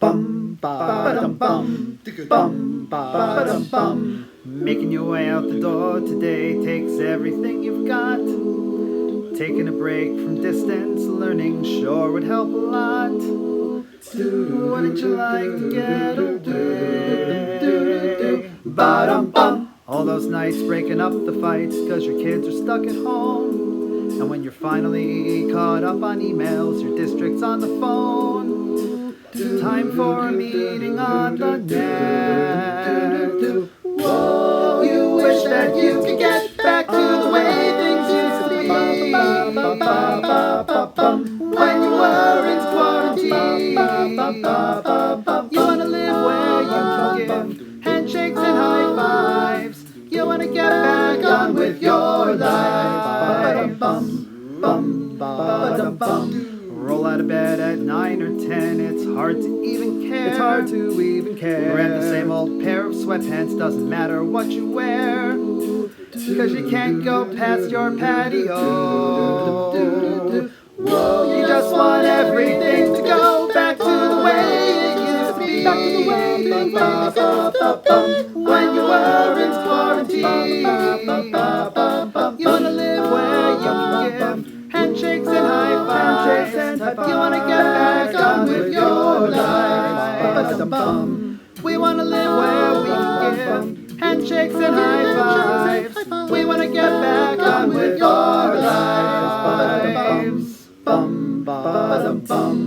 Bum ba dum bum, bum ba dum bum. Making your way out the door today takes everything you've got. Taking a break from distance learning sure would help a lot. Wouldn't you like to get away? Ba dum bum. All those nights breaking up the fights cause your kids are stuck at home. And when you're finally caught up on emails, your district's on the phone. Time for a meeting on the net. Whoa, you wish that you could get back to the way things used to be. When you were in quarantine, you wanna live where you can give handshakes and high fives. You wanna get back on with your life. Roll out of bed at 9 or 10, it's hard to even care. Wearing the same old pair of sweatpants, doesn't matter what you wear. Cause you can't go past your patio. You just want everything to go back to the way it used to be. When you were in quarantine, you wanna live where you can give handshakes and high fives. You wanna get back on with your life. We wanna live where we can give handshakes and high fives. We wanna get back on with your lives. Bum ba dum bum.